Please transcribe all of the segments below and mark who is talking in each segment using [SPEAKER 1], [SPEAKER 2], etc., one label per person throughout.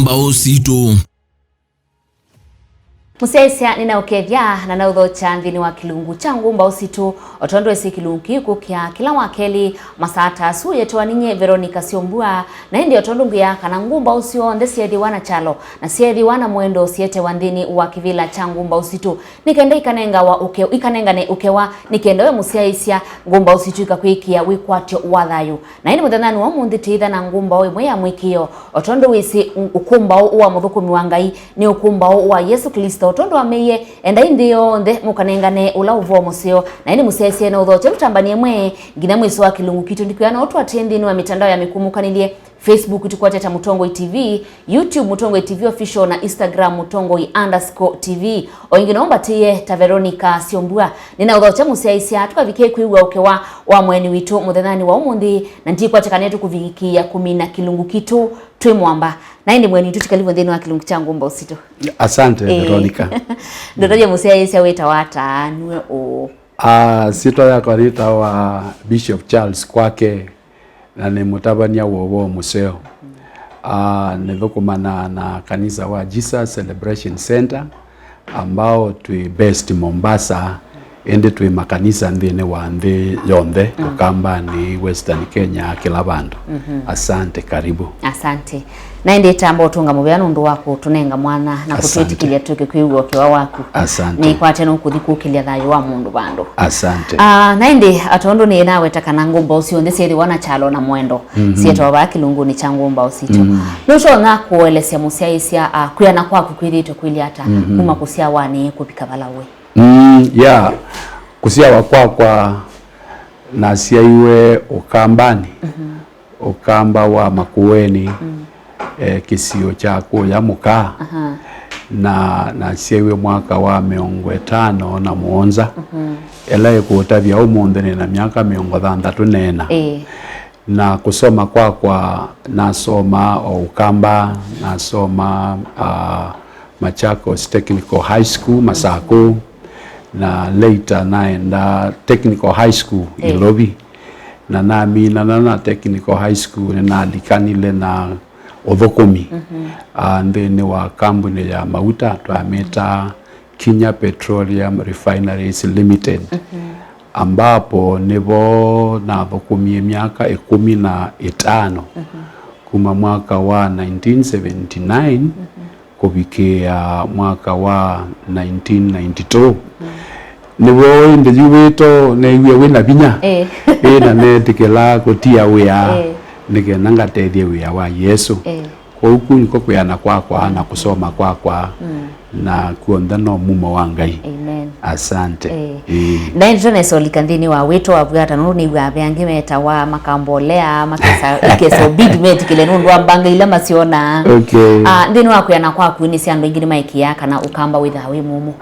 [SPEAKER 1] Ngumbau Situ.
[SPEAKER 2] Musesia ninaokethia na naudho chanthini wa kilungu cha Ngumbau Situ otondo esi kilungu kiku kia kila wakeli masata suye tuwaninye Veronica Siombua na hindi otondo nguya kana Ngumbau sio nde siedi wana chalo na siedi wana mwendo siete wandini wa kivila cha Ngumbau Situ nikende ikanenga wa uke ikanengane ukewa nikende we musesia Ngumbau Situ ikakwikia wikwatyo wathayu na hindi muthanani wa munditi itha na Ngumbau imwe ya mwikio otondo wisi ukumbau wa muthukumi wa Ngai ni ukumbau wa Yesu Kristo otondo ameye enda indio nde mukanengane ula uvo museo na ini musesie na udhoche rutambanie mwe ngina mwiso wa kilungu kitu ndikuyana otu atendini wa mitandao ya mikumukaniliye Facebook tukwateta Mutongoi TV, YouTube Mutongoi TV official na Instagram Mutongoi_TV. Oingi naomba tiye ta Veronica Siombua. Nina udhoche museisia tukavike kuigwa ukewa wa mweni witu muthenani wa umundi na ndikwa chakanetu kuvikia kumina kilungu kitu twe mwamba. Na ndi mweni tutikalivo ndeni wa kilungu cha Ngumbau Situ.
[SPEAKER 3] Asante Veronica.
[SPEAKER 2] Ndotoje museisia weta wata niwe o.
[SPEAKER 3] Situ ya korita wa Bishop Charles Kwake na ni mutabania wowo museo. Nithukumana na kanisa wa Jesus Celebration Center ambao tui based Mombasa ende tui makanisa ndine wa nthi yonthe ukamba ni Western Kenya kila bandu. Asante, karibu.
[SPEAKER 2] Asante. Na ndi tambo tunga mubyano ndu wako tunenga mwana na kutwitikilia tuke kwiwo kiwa wako.
[SPEAKER 3] Asante.
[SPEAKER 2] Ni kwate no kuthikukilia thayo wa mundu bandu.
[SPEAKER 3] Asante.
[SPEAKER 2] Na ndi atondo ni nawe takana Ngumbau sio ndeseri wana chalo na mwendo. Sieto ba kilungu ni cha Ngumbau Situ. Nusho na kuelesia museisia kuyana kwaku kwirito kwili hata kuma kusia wani kupika balawe.
[SPEAKER 3] Yeah. Kusia wakwa na sia iwe ukambani. Ukamba wa Makueni. Kisio chako ya muka na siewe mwaka wa 15 na muonza ela ikuotavya umunthi na miaka 30 nena na kusoma kwa nasoma ukamba nasoma Machakos Technical High School Masako na later naenda Technical High School Ilobi na nami na Technical High School na likanile na Othokumi ndeni wa kampuni ya mauta tuameta Kenya Petroleum Refineries Limited ambapo nivo na Othokumi miaka 15 kuma mwaka wa 1979 kubikia mwaka wa 1992 nivo ndi wito newe wina binya na netikela kutia wea nige nangatethie wia wa Yesu kwa huku niko kuyana kwa na kusoma kwa na kuonda no mumo wa Ngai.
[SPEAKER 2] Amen.
[SPEAKER 3] Asante.
[SPEAKER 2] Na njone solikandini wa weto wa bwata nuni bwa byange meta wa makambolea makasa ikeso bid meti kile nundu wa mbanga ila masiona.
[SPEAKER 3] Okay.
[SPEAKER 2] Ndini wa kuyana kwa kuini sia ndo ingini maiki yaka na ukamba withawe mumu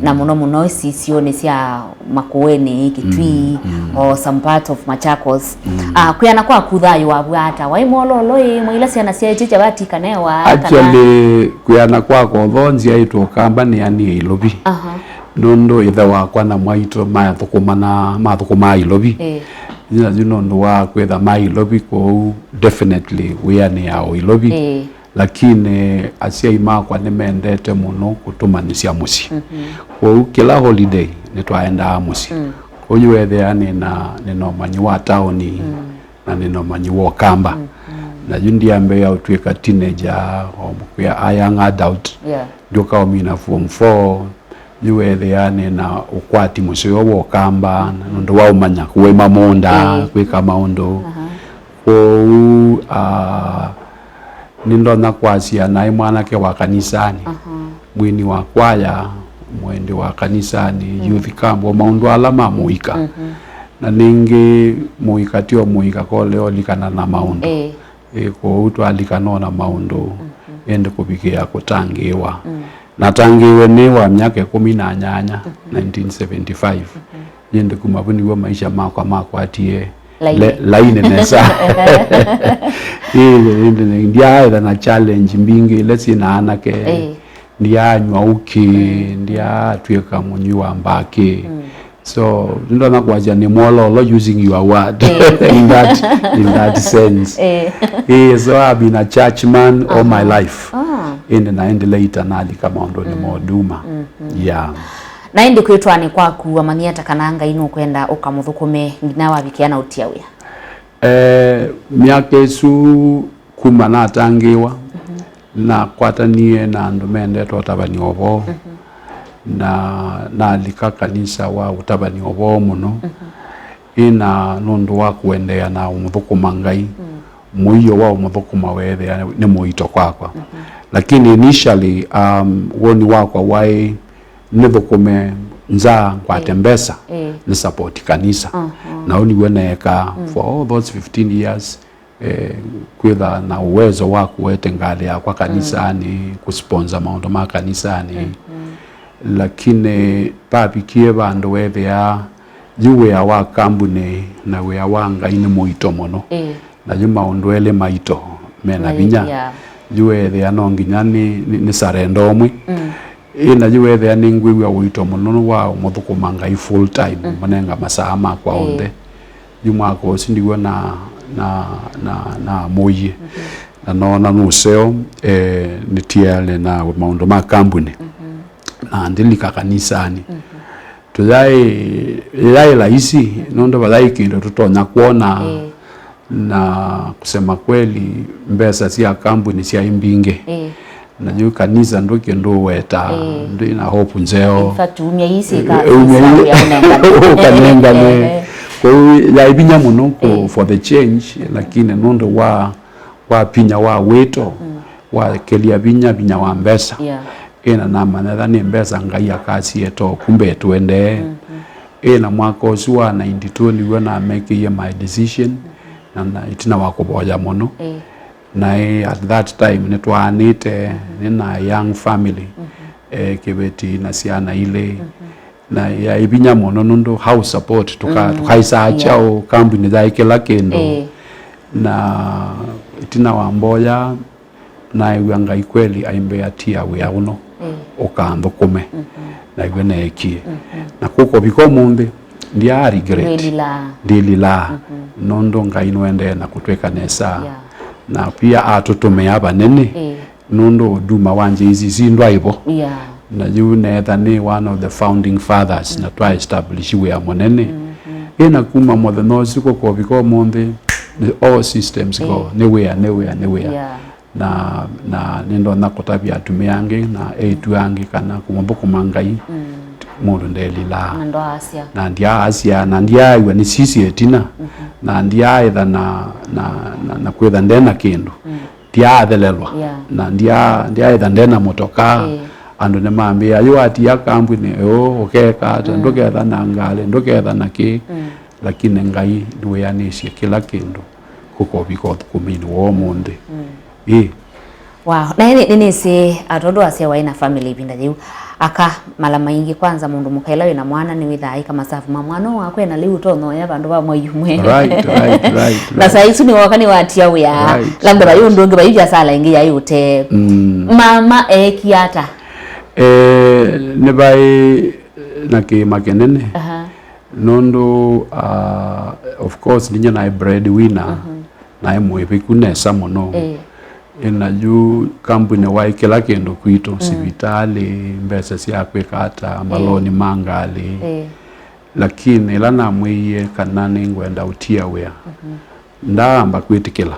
[SPEAKER 2] na muno sione sia Makueni Kitui or some part of Machakos. Kuyana kwa kuthayo wa bwata wa imololo mwila sia na sia chicha bati kanewa.
[SPEAKER 3] Actually kuyana kwa thonzi aitwa ukamba ni ani Ilobi. Nondo itha wakwa na mwaito mathukuma Ilobi. Nondo wa kwetha Ilobi ko definitely we are near Ilobi. Lakini asia imakwa nimendete muno kutumanisia musi. Kwa kila holiday nitwaenda musi. Kwa hiyo wethe nino manyi wa taoni na nino manyi wa kamba. Na jundi ambe ya utweka teenager ya young adult. Ndoka omina form 4 niwethe na ukwati musio wo kamba ndo wa umanya kuwe mamonda kwika maondo nindo na kwasia na mwanake wa kanisani mwini wa kwaya mwende wa kanisani youth camp wa maondo alama muika na ningi muika tio muika ko leo likana na maondo ko utu alikana na maondo ende kubikia kutangiwa natangiwe ni wa miaka 18 1975 yende kumabuni wa maisha makwa atie laine nesa ndia na challenge mbingi lesi na anake ndia nywa uki ndia tueka munyu wa mbake So, ndo na kwaja ni mololo using your word in that sense. So I've been a church man all my life. ende naendelea itanali kama ndo ni moduma
[SPEAKER 2] na indi kwitwa ni kwaku amaniata kananga inu kwenda ukamuthukume ngina wabikiana utiawia
[SPEAKER 3] miaka isu kuma natangiwa na kwatanie na andu mendetwo utabani obo na alika kanisa wa utabani obo muno ina nundu wa kuendea na umuthukuma Ngai muiyo wa umuthukuma wethe ni muito kwakwa lakini initially woni wakwa wai nithukume nza kwate mbesa ni support kanisa na uni weneka for all those 15 years kwitha na uwezo wa kuwete ngali ya kwa kanisa ni kusponsor maondo ma kanisa ni lakini papikie bandu wethe ya juwe ya wa kambuni na we ya wanga ini muito mono na juma ondwele maito mena binya juwe the anonginya ni sarendo omwe ina juwe the aningwi wa wito mono wa muthukuma Ngai full time manenga masaa makwa onde juma ko sindiwa na moyi na nona nuseo nitiale na maondo ma kambuni na ndilika kanisani Tulai laisi nondo balai kindo tutonya kuona na kusema kweli mbesa sia kambuni sia imbinge na juu kanisa ndo kendo weta ndo ina hope nzeo
[SPEAKER 2] in fact umya isi ka
[SPEAKER 3] kanenga ne kwa ya ibinya muno for the change lakini nondo wa pinya wa weto wa kelia binya wa mbesa ina na manetha ni mbesa Ngai akasi eto kumbe tuende ina mwaka usu wa 92 niwe na make my decision na itina wakuboja mono na at that time nitwanite nina young family kibeti na siana ile na ya ibinya mono nundo house support tukaisa achao kambuni za kila kendo na itina wamboja na Ngai kweli aimbe atia we uno ukandukume na iwe nekie na kuko biko munde ndia regret ndilila nondo Ngai nwende na kutweka nesa na pia atutume abanene nondo duma wanje izi zindwa ibo na juu netha ni one of the founding fathers na twa establish we amonene ina kuma mothe no siko ko biko munde all systems go nowhere na nindo nakotabia tumeange na etu yange kana kumbuka Ngai mundu ndelila na ndia asia na ndia iwa ni sisi etina na ndia etha na kwetha ndena kindu ndia athelelwa na ndia etha ndena motoka andu ne mambia yo ati ya kambuni okeka ata ndoketha na ngale ndoketha na ki lakini Ngai ndiwe yanishe kila kindu kuko biko kumini wo munde
[SPEAKER 2] wow na nini si atondo asia waina family binda jiu aka mala maingi kwanza mundu mukaelewa na mwana ni withai kama safu mwana wako na liu tono ya bandu ba moyumwe
[SPEAKER 3] right
[SPEAKER 2] na saisu ni wakani watia uya labda bayo ndonge bayija sala ingi ya yote mama kiata
[SPEAKER 3] ne bai na ke makenene nondo of course ninya na breadwinner na mwepe kunesa mono ina juu kampuni wa kila kendo kwito sibitali mbesa sia kwekata maloni mangali lakini lana mwiye kanani ngwenda utia wea ndamba kwitikila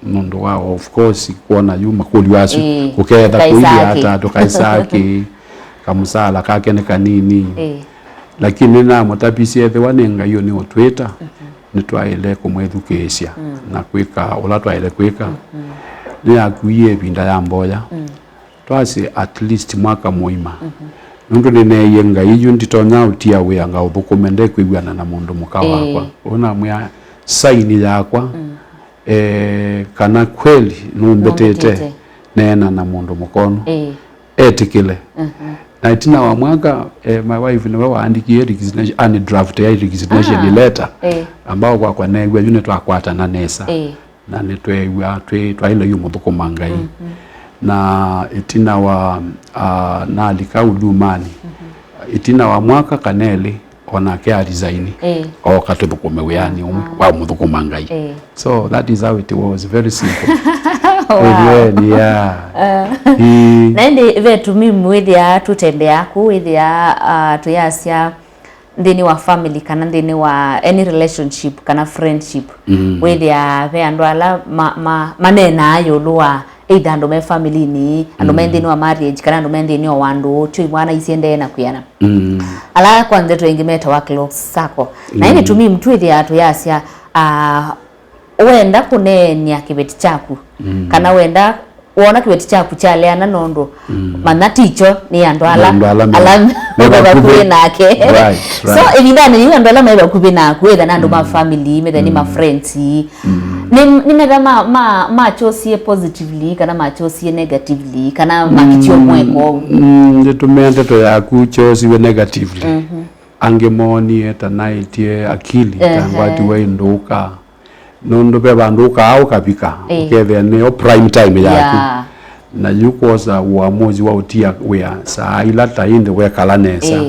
[SPEAKER 3] nondo wa of course kuona yuma kuli wasu uketha kuili hata tukaisaki kamusala kake ne kanini lakini na mutapisi ethe wanenga yo ni otweta nitwaile kumwethukesia na kwika ola twaile kwika ni akuye binda ya mboya twasi at least mwaka muima nundu nene yenga iju nditonya utia we anga uthukumende kwigwana na mundu muka wakwa ona mwa saini yakwa kana kweli numbetete nena na mundu mukono etikile na itina wa mwaka my wife ni waandikie resignation and draft ya resignation letter ambao kwa negwa yune twakwata na nesa na netwewa twaile yumuthukuma Ngai na itina wa nalika udumani itina wa mwaka kaneli onake a resign o katuthukume wiani wa muthukuma Ngai so that is how it was very simple Ethweni ya.
[SPEAKER 2] Naindi vetu mimi withia tutendea ku withia tuyasya ndini wa family kana ndini wa any relationship kana friendship withia ve andu ala manena ayo lwa either andu me family ni andu me ndini wa marriage kana andu me ndini wa andu chui mwana isiende na kuyana ala kwanza twengi meta wa close sako na ini tumi mtu withia tuyasya wenda kunenia kibeti chaku kana wenda wona kibeti chaku chaleana nondo manaticho ni andu ala meba kubi nake so evidane ni andu ala meba kubi naku whether nandu ma family whether ni ma friends ni meba ma chosie positively kana ma chosie negatively kana makichio mweko
[SPEAKER 3] ndetumente to yaku chosie negatively angemoni etanaitie akili tangwati wenduka nondo pe banduka au kapika ukethe neo prime time yaku na yukoza uamuzi wa utia wea saa ila tainde we kalanesa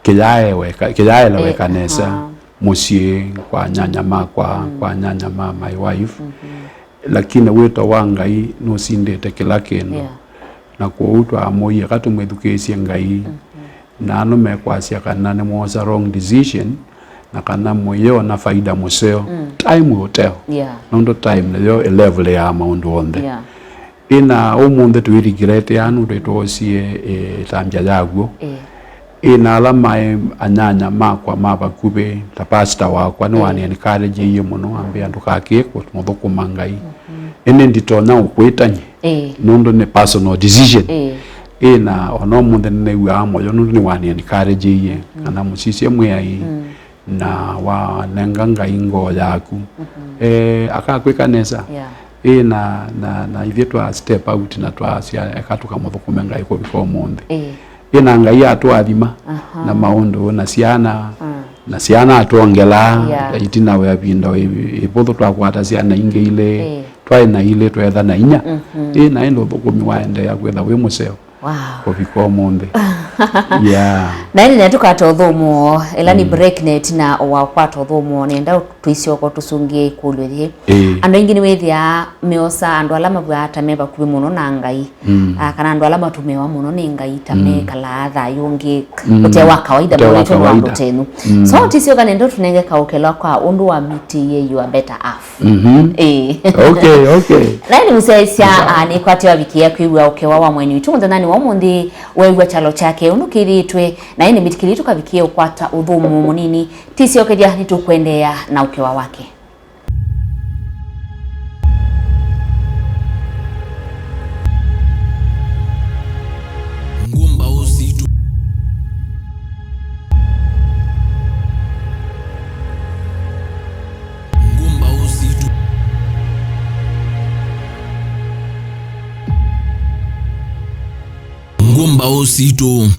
[SPEAKER 3] kijae la we kanesa musie kwa nyanya makwa kwa nyanya mama my wife lakini weto wangai no sindete kila kendo na kwa utwa amoye katumwedukesi ngai na no mekwasia kana ne moza wrong decision na kana moyo na faida museo time hotel nondo time na yo level ya maundu onde ina omunde tu regret yanu retosie tambya yago ina alama anyanya makwa mabakube ta pastor wakwa no wani encourage yiyo muno ambe andu kake ko mudoko mangai ene nditona ukwetanye nondo ne personal decision ina ono munde ne wa moyo nondo ni wani encourage yiye kana musisi mwe ai na wa nenganga ingo yaku akakwekanesa na ivyetu step out na twasia ekatuka muthukume ngai ko before monde ina ngai atwathima na maundu na ciana atongela itina we abindo ibuthu twakwata ciana inge ile twaina ile twetha na inya ina endo thukumi waende ya kwetha we museo ko before monde
[SPEAKER 2] na ni netuka thumu ela ni breaknet na wa kwato thumu nenda tuisio ko tusungie ikulwe andu ingi ni wethia meosa andu ala mabwata meba kubi muno na ngai kana andu ala matumewa muno ni ngai tame kala tha yungi ute wa kawaida mwetu wa andu tenu so tisio kana ndo tunenge kaukela kwa undu wa miti ye you are better off
[SPEAKER 3] okay
[SPEAKER 2] na ni musesia ni kwati wa wiki yako iwa ukewa wa mweni witu nani wa mundi wewe chalo chake unukiritwe na ini mitikiritu kavikie ukwata udhumu munini tisio kedia nitukwendea na ukewa wake
[SPEAKER 1] Ngumbau Situ Ngumbau Situ